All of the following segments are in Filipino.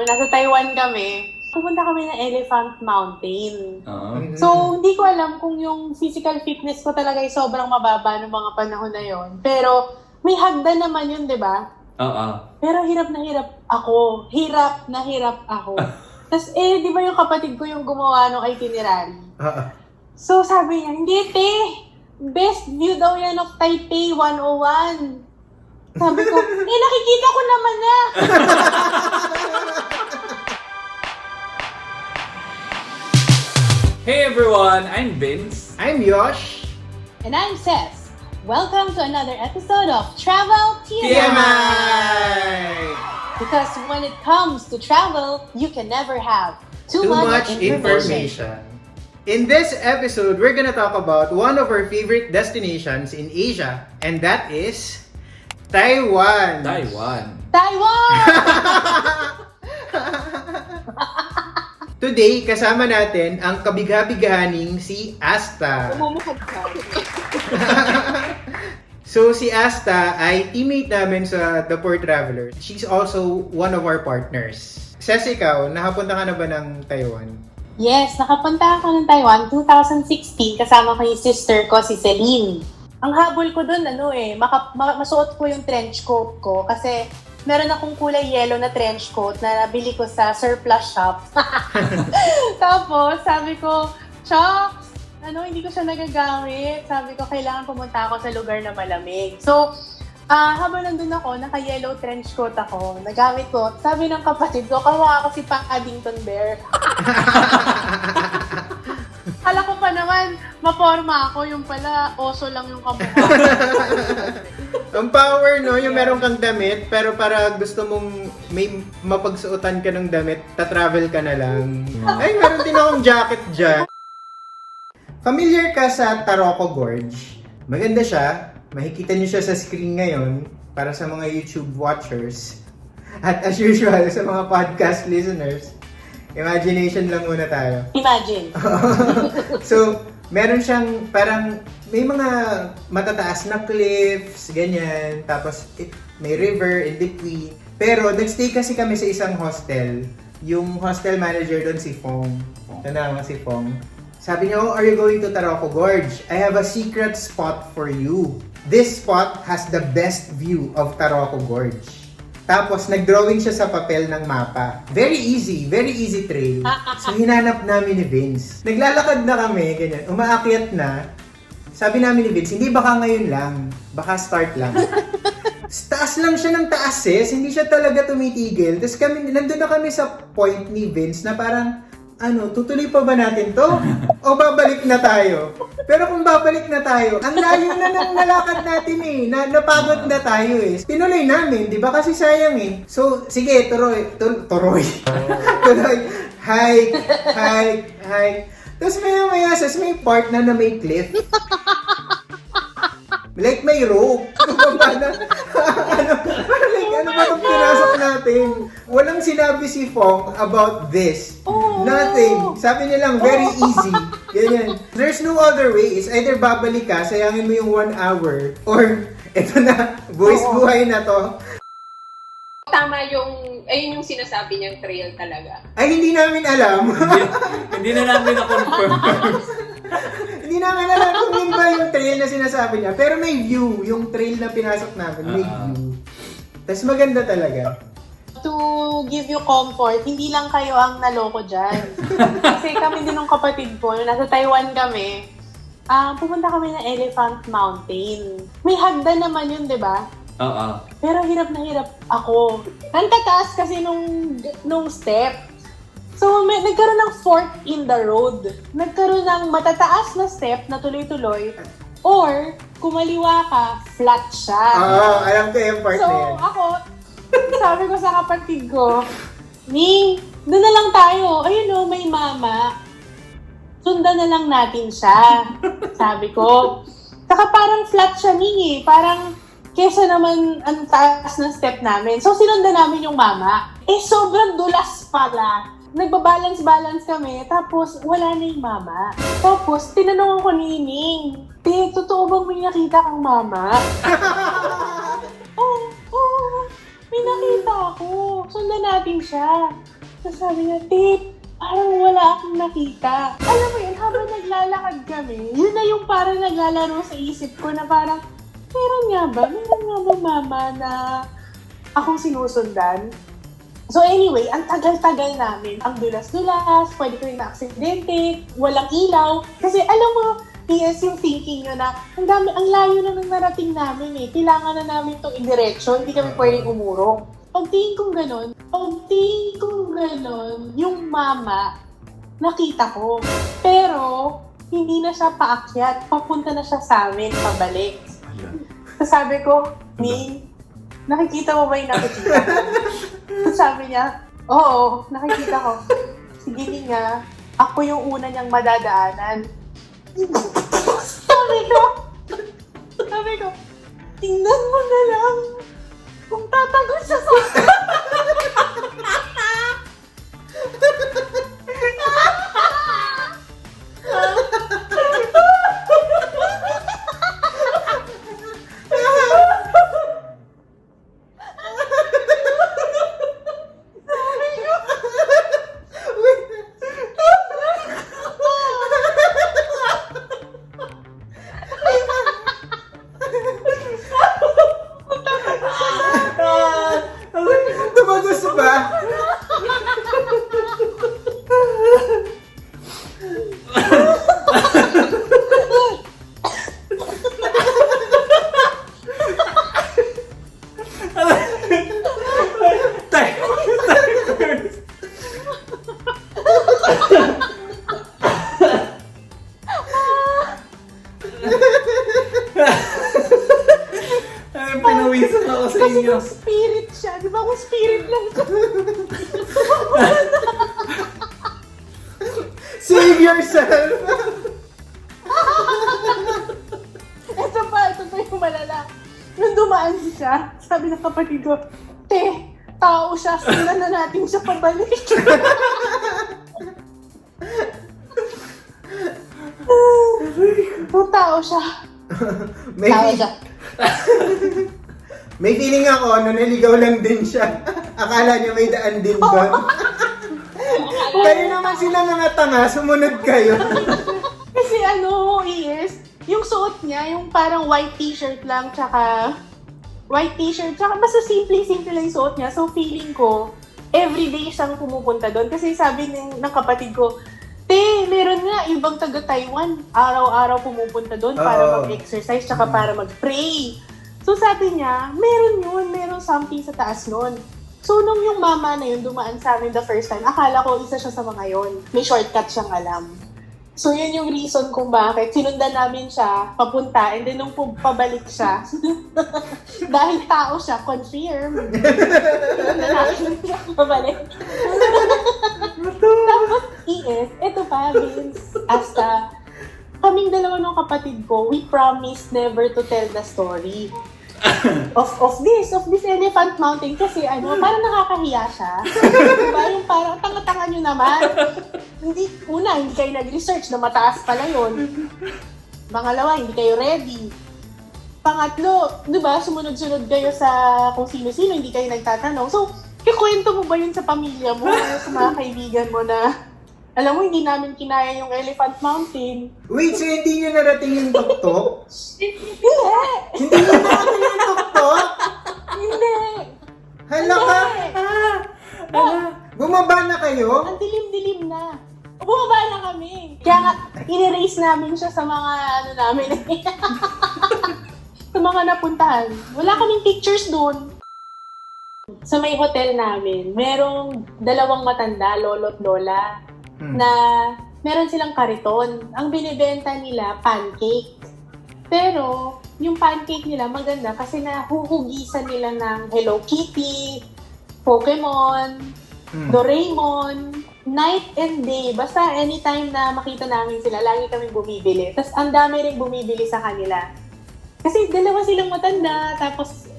Nasa Taiwan kami, pupunta kami ng Elephant Mountain. Oo. So, hindi ko alam kung yung physical fitness ko talaga ay sobrang mababa noong mga panahon na yon. Pero, may hagdan naman yun, di ba? Oo. Pero hirap na hirap ako. Hirap na hirap ako. Tapos, di ba yung kapatid ko yung gumawa ng itinerary? So, sabi niya, hindi, te! Best view daw yan of Taipei 101. Sabi ko, nakikita ko naman na! Hey everyone, I'm Vince. I'm Yosh. And I'm Seth. Welcome to another episode of Travel TMI! TMI! Because when it comes to travel, you can never have too Much information. In this episode, we're gonna talk about one of our favorite destinations in Asia, and that is Taiwan. Taiwan. Taiwan! Today, kasama natin ang kabigha-bighaning si Asta. Umumukhad ka. So, si Asta ay teammate namin sa The Poor Traveler. She's also one of our partners. Ses, ikaw, nakapunta ka na ba ng Taiwan? Yes, nakapunta ako ng Taiwan 2016 kasama ko yung sister ko, si Celine. Ang habol ko dun, masuot ko yung trench coat ko kasi meron akong kulay yellow na trench coat na nabili ko sa surplus shop. Tapos, sabi ko, Chocs, hindi ko siya nagagamit. Sabi ko, kailangan pumunta ako sa lugar na malamig. So, habang nandun ako, naka-yellow trench coat ako, nagamit ko. Sabi ng kapatid ko, kawa ako si Paddington Bear. Kala ko pa naman, maporma ako, yung pala, oso lang yung kamukha. Ang power, no? Yung meron kang damit, pero para gusto mong may mapagsuotan ka ng damit, ta-travel ka na lang. Ay, meron din akong jacket dyan. Familiar ka sa Taroko Gorge? Maganda siya. Makikita niyo siya sa screen ngayon para sa mga YouTube watchers. At as usual, sa mga podcast listeners, imagination lang muna tayo. Imagine. So, meron siyang parang may mga matataas na cliffs, ganyan. Tapos may river in between. Pero nagstay kasi kami sa isang hostel. Yung hostel manager doon si Fong. Tanda mo si Fong. Sabi niya, are you going to Taroko Gorge? I have a secret spot for you. This spot has the best view of Taroko Gorge. Tapos, nag-drawing siya sa papel ng mapa. Very easy trail. So, hinanap namin ni Vince. Naglalakad na kami, ganyan. Umaakyat na. Sabi namin ni Vince, hindi baka ngayon lang. Baka start lang. Taas lang siya ng taas, hindi siya talaga tumitigil. Tapos nandun na kami sa point ni Vince na parang, tutuloy pa ba natin to? O babalik na tayo? Pero kung babalik na tayo, ang layo na ng nalakad natin napagod na tayo Tinuloy namin, di ba? Kasi sayang So, sige, tuloy. Tuloy. Hike. Tapos maya-maya, may part na may cliff. Like may rope. Ano ba itong pinasok natin? Walang sinabi si Fong about this. Nothing. Sabi niya lang, very easy. Ganyan. There's no other way. It's either babalik ka, sayangin mo yung 1 hour, or eto na, buhay na to. Tama ayun yung sinasabi niyang trail talaga. Ay, hindi namin alam. Hindi na namin na-confirm. Hindi namin alam kung yun ba yung trail na sinasabi niya. Pero may view. Yung trail na pinasok namin, may view. Tapos maganda talaga. To give you comfort, hindi lang kayo ang naloko dyan. Kasi kami din ng kapatid ko, nung nasa Taiwan kami, pupunta kami ng Elephant Mountain. May hagdan naman yun, di ba? Oo. Pero hirap na hirap ako. Ang tataas kasi nung step. So, nagkaroon ng fork in the road. Nagkaroon ng matataas na step na tuloy-tuloy. Or, kumaliwa ka, flat siya. Alam ko yung part So, na yan. ako, sabi ko sa kapatid ko, Ning, doon na lang tayo. Ayun may mama. Sundan na lang natin siya. Sabi ko. Saka parang flat siya, Ning Parang, kesa naman ang taas ng step namin. So, sinundan namin yung mama. Sobrang dulas pala. Nagbabalance-balance kami, tapos wala na yung mama. Tapos, tinanong ko ni Ning, totoo bang may nakita kang mama? Oo, may may nakita ako. Sundan natin siya. Tapos sabi niya, Tip, parang wala akong nakita. Alam mo yun, habang naglalakad kami, yun na yung parang naglalaro sa isip ko na parang, meron nga ba mama na akong sinusundan? So anyway, ang tagal-tagal namin, ang dulas-dulas, pwede ko rin na-aksidente, walang ilaw. Kasi alam mo, PS yung thinking nyo na, ang layo na nang narating namin eh. Kailangan na namin itong idiretso, hindi kami pwedeng umurong. Pagtingin kong ganon, yung mama, nakita ko. Pero, hindi na siya paakyat, papunta na siya sa amin, pabalik. So sabi ko, Ning, nakikita mo ba yung nakikita ko? So sabi niya, oo, nakikita ko. Sige nga, ako yung una niyang madadaanan. Sabi ko, tingnan mo na lang kung tatagot siya sa Tumagos ba? Pinawisan ako sa Kasi inyo. kung spirit siya, di ba kung spirit lang siya? Save yourself! Ito pa yung malala. Nung dumaan siya, sabi ng kapatid ko, Te, tao siya, sundan na natin siya pabalik. Kung tao siya. May, Tao siya. may feeling ako, naligaw lang din siya. Akala niya may daan din doon. Kayo naman sila mga tanga, sumunod kayo. Kasi yung suot niya, yung parang white t-shirt lang, tsaka basta simple lang yung suot niya. So feeling ko, everyday siyang pumupunta doon. Kasi sabi ng kapatid ko, Te, meron nga ibang taga-Taiwan. Araw-araw pumupunta doon para mag-exercise tsaka para mag-pray. So sabi niya, meron something sa taas nun. So nung yung mama na yun dumaan sa amin the first time, akala ko isa siya sa mga yon. May shortcut siyang alam. So yun yung reason kung bakit sinundan namin siya papunta and then nung pabalik siya, dahil tao siya, confirm. Sinundan namin siya pabalik. Tapos, ito pa, Vince, hasta kaming dalawa ng kapatid ko, we promised never to tell the story of this Elephant Mountain kasi parang nakakahiya siya. Diba? Yung parang tanga-tanga nyo naman. Hindi kayo nag-research na mataas pala yun. Pangalawa, hindi kayo ready. Pangatlo, diba, sumunod-sunod kayo sa kung sino-sino, hindi kayo nagtatanong. So, ikwento mo ba yun sa pamilya mo, sa mga kaibigan mo na, alam mo, hindi namin kinaya yung Elephant Mountain. Wait, so hindi nyo narating yung tuktok? Hindi! Hindi nyo narating yung tuktok? Hindi! Hala ka! Bumaba na kayo? Ang dilim-dilim na. Bumaba na kami. Kaya nga, in-erase namin siya sa mga namin. Sa mga napuntahan. Wala kaming pictures doon. Sa may hotel namin, merong dalawang matanda, lolo't lola, na meron silang kariton. Ang binibenta nila, pancake. Pero, yung pancake nila maganda kasi nahuhugisan nila ng Hello Kitty, Pokemon, Doraemon, night and day. Basta anytime na makita namin sila, lagi kaming bumibili. Tapos ang dami rin bumibili sa kanila. Kasi dalawa silang matanda, tapos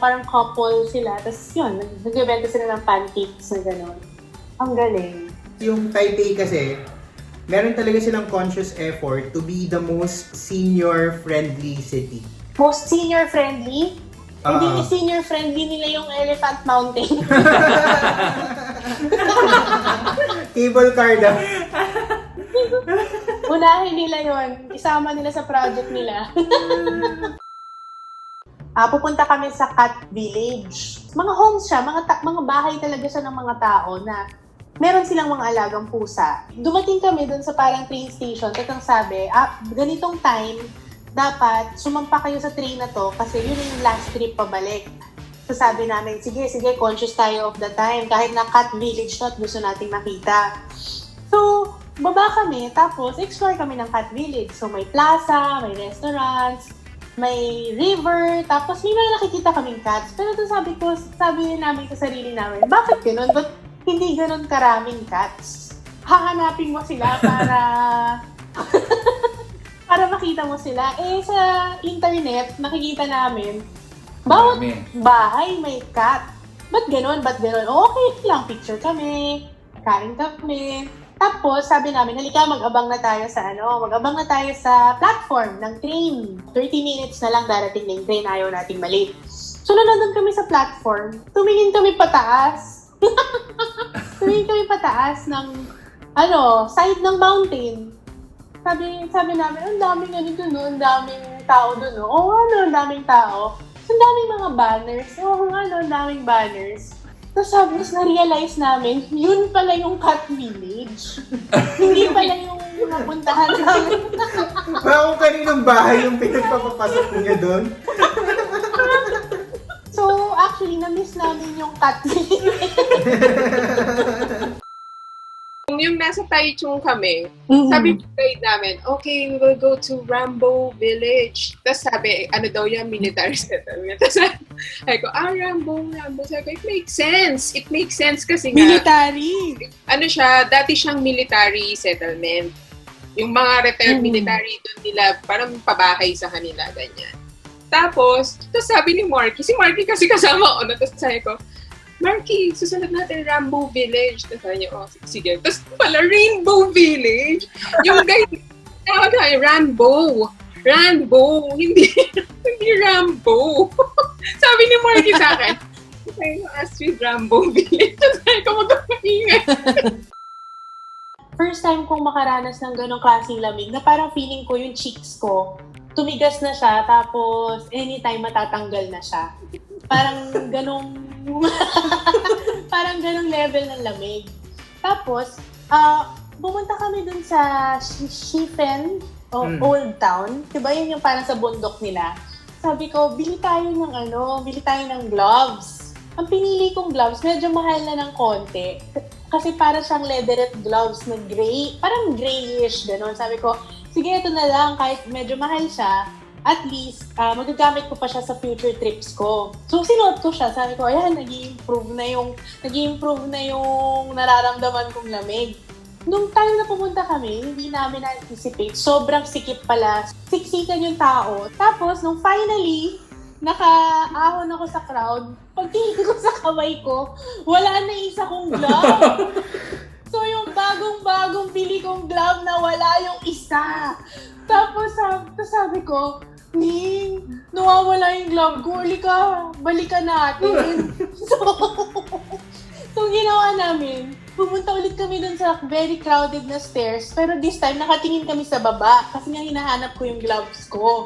parang couple sila. Tapos yun, nagbibenta sila ng pancakes na gano'n. Ang galing. Yung Taipei kasi, meron talaga silang conscious effort to be the most senior-friendly city. Most senior-friendly? Hindi senior friendly nila yung Elephant Mountain. Cable car daw. Unahin nila yon, isama nila sa project nila. Pupunta kami sa Cat Village. Mga homes siya, mga bahay talaga siya ng mga tao na meron silang mga alagang pusa. Dumating kami dun sa parang train station, tatang sabi, ganitong time, dapat sumampa kayo sa train na to kasi yun yung last trip pabalik. So sabi namin, sige, conscious tayo of the time. Kahit na Cat Village to at gusto nating makita. So, baba kami, tapos explore kami ng Cat Village. So may plaza, may restaurants, may river, tapos may mga nakikita kaming cats. Pero sabi namin sa sarili namin, bakit ganun? Ba't hindi ganun karaming cats? Hahanapin mo sila para para makita mo sila. Sa internet, nakikita namin, bawat bahay may cat. Ba't ganun? Okay lang, picture kami, kain kami. Tapos, sabi namin, halika, mag-abang na tayo sa platform ng train. 30 minutes na lang darating na yung train, ayaw nating malate. So, nandun kami sa platform, tumingin kami pataas. Ng, side ng mountain. Sabi namin, ang daming ganito no, ang daming tao doon, no? Ang daming tao. So, ang daming mga banners. Ang daming banners. Tapos na-realize namin, yun pala yung Cat Village. Hindi pala yung napuntahan namin. Kung kaninong bahay yung pinagpapapasok niya doon. So, actually, na-miss namin yung Cat Village. Yung nasa Taichung kami, sabi ng guide namin, okay, we will go to Rambo Village. Tapos sabi, ano daw yan, military settlement. Tapos sabi ko, Rambo. Sabi ko, it makes sense kasi nga. Military! Dati siyang military settlement. Yung mga retired military doon nila, parang pabahay sa kanila, ganyan. Tapos sabi ni Marky, si Marky kasi kasama ko na, tapos sabi ko, Marky, susunod natin Rambo Village. Tapos sabi niya, sige. Tapos pala, Rainbow Village. Yung guide, tawag na, Rambo, hindi Rambo. Sabi ni Marky sa akin, sabi ko, Astrid, Rambo Village. Tapos sabi ko, magkakaingay. First time kong makaranas ng ganong klaseng lamig na parang feeling ko yung cheeks ko, tumigas na siya, tapos anytime matatanggal na siya. Parang ganong parang ganong level ng lamig. Tapos, pumunta kami dun sa Shifen, Old Town. Diba yun yung parang sa bundok nila? Sabi ko, bili tayo ng gloves. Ang pinili kong gloves, medyo mahal na ng konti. Kasi para siyang leatherette gloves na gray, parang grayish, gano'n. Sabi ko, sige, ito na lang, kahit medyo mahal siya, at least, magagamit ko pa siya sa future trips ko. So, sinuot ko siya. Sabi ko, ayan, nag-i-improve na yung nararamdaman kong lamig. Nung time na pumunta kami, hindi namin na-anticipate. Sobrang sikip pala. Siksikan yung tao. Tapos, nung finally, nakaahon ako sa crowd, pagtingin ko sa kamay ko, wala na isa kong glove. So, yung bagong bili kong glove na wala yung isa. Tapos sabi ko, Ning, nawawala yung glove ko. Balikan natin. So, ginawa namin, pumunta ulit kami dun sa very crowded na stairs. Pero this time, nakatingin kami sa baba kasi nga hinahanap ko yung gloves ko.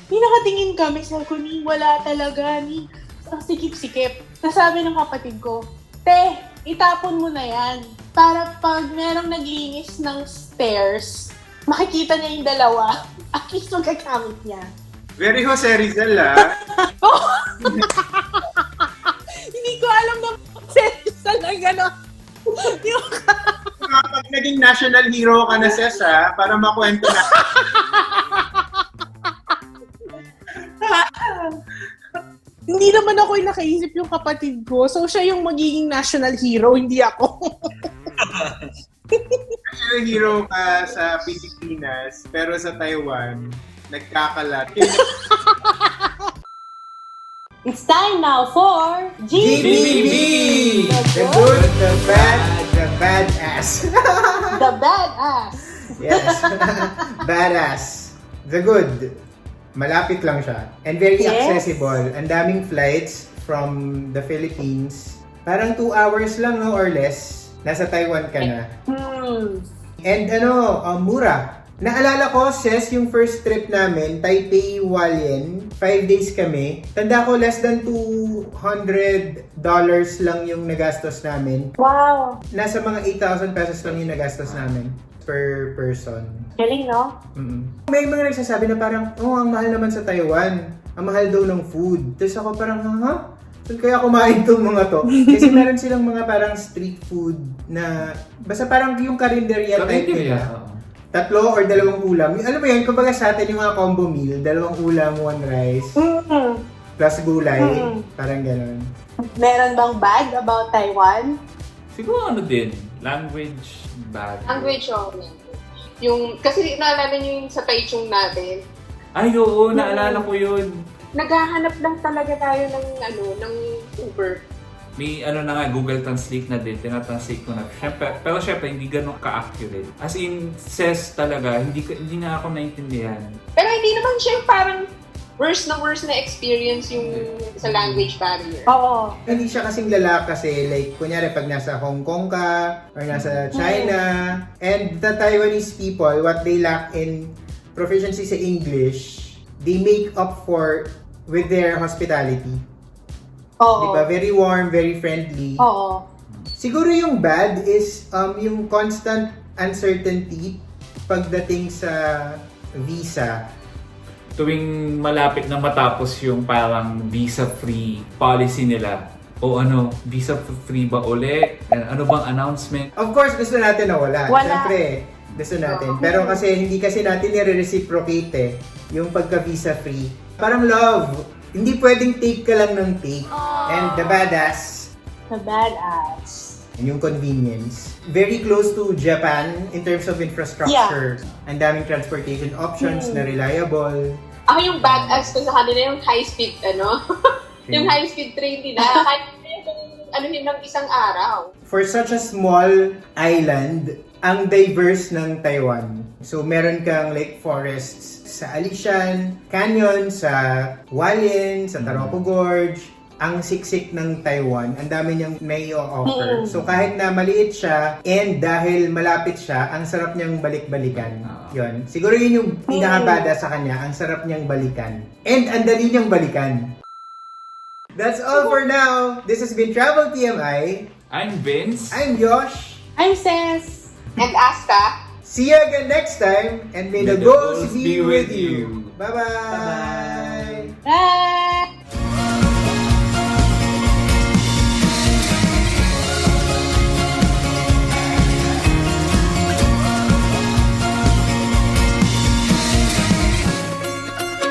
Nakatingin kami, sabi ko, Ning, wala talaga, Ning. Ang sikip-sikip. Nasabi ng kapatid ko, Te, itapon mo na yan. Para pag merong naglinis ng stairs, makikita niya yung dalawa. At least magagamit niya. Very Jose Rizal, Hindi ko alam na Rizal na gano'n. Kapag naging national hero ka na, Ses, para makwento na. Hindi naman ako yung nakaisip yung kapatid ko. So, siya yung magiging national hero, hindi ako. National hero ka sa Pilipinas, pero sa Taiwan, nagkakalat. It's time now for GBB! The good, the bad, the badass. The badass. Yes. Badass. The good. Malapit lang siya. And very Yes. accessible. Ang daming flights from the Philippines. Parang 2 hours lang, no, or less. Nasa Taiwan ka na. And mura. Naalala ko, Ses, yung first trip namin, Taipei, Hualien, 5 days kami. Tanda ko, less than $200 lang yung nagastos namin. Wow. Nasa mga 8,000 pesos lang yung nagastos namin per person. Galing, no? May mga nagsasabi na parang, ang mahal naman sa Taiwan. Ang mahal daw ng food. Tapos ako parang, saan kaya kumain tong mga to? Kasi meron silang mga parang street food na, basta parang yung karinderya type nila. Tatlo or dalawang ulam. Alam mo yan, kumbaga sa atin yung mga combo meal, dalawang ulam, 1 rice, plus gulay, parang gano'n. Meron bang bag about Taiwan? Siguro din, language bag. Language o yung, kasi naalala niyo yung sa Taichung natin, Ay, oo, naalala ko yun. naghahanap lang talaga tayo ng Uber. May na nga, Google Translate na din, tinatranslate ko na. Pero syempre, hindi ganun ka-accurate. As in, says talaga, hindi nga ako naintindihan. Pero hindi naman siya yung parang worst na experience yung sa language barrier. Oo. Hindi siya kasing lala kasi like, kunyari pag nasa Hong Kong ka or nasa China, and the Taiwanese people, what they lack in proficiency sa English, they make up for with their hospitality. Oo. Diba? Very warm, very friendly. Oo. Siguro yung bad is yung constant uncertainty pagdating sa visa. Tuwing malapit na matapos yung parang visa-free policy nila, o visa-free ba uli? Ano bang announcement? Of course, gusto natin na wala. Wala. Siyempre, gusto natin. Pero kasi hindi kasi natin nire-reciprocate yung pagka-visa free. Parang love. Hindi pwedeng take ka lang ng take. And the badass, The badass. yung convenience. Very close to Japan in terms of infrastructure. Ang daming transportation options na reliable. Ako yung badass ko sa kanila yung high-speed, yung high-speed train nila. Kahit yun ng isang araw. For such a small island, ang diverse ng Taiwan. So, meron kang lake forests sa Alishan, Canyon, sa Hualien, sa Taroko Gorge. Ang siksik ng Taiwan, ang dami niyang may-o-offer. So, kahit na maliit siya, and dahil malapit siya, ang sarap niyang balik-balikan. Yun. Siguro yun yung pinakabada sa kanya, ang sarap niyang balikan. And ang dali niyang balikan. That's all for now. This has been Travel TMI. I'm Vince. I'm Josh. I'm Ses. And Asta, See you again next time, and may the goals be with you. Bye-bye! Bye-bye. Bye!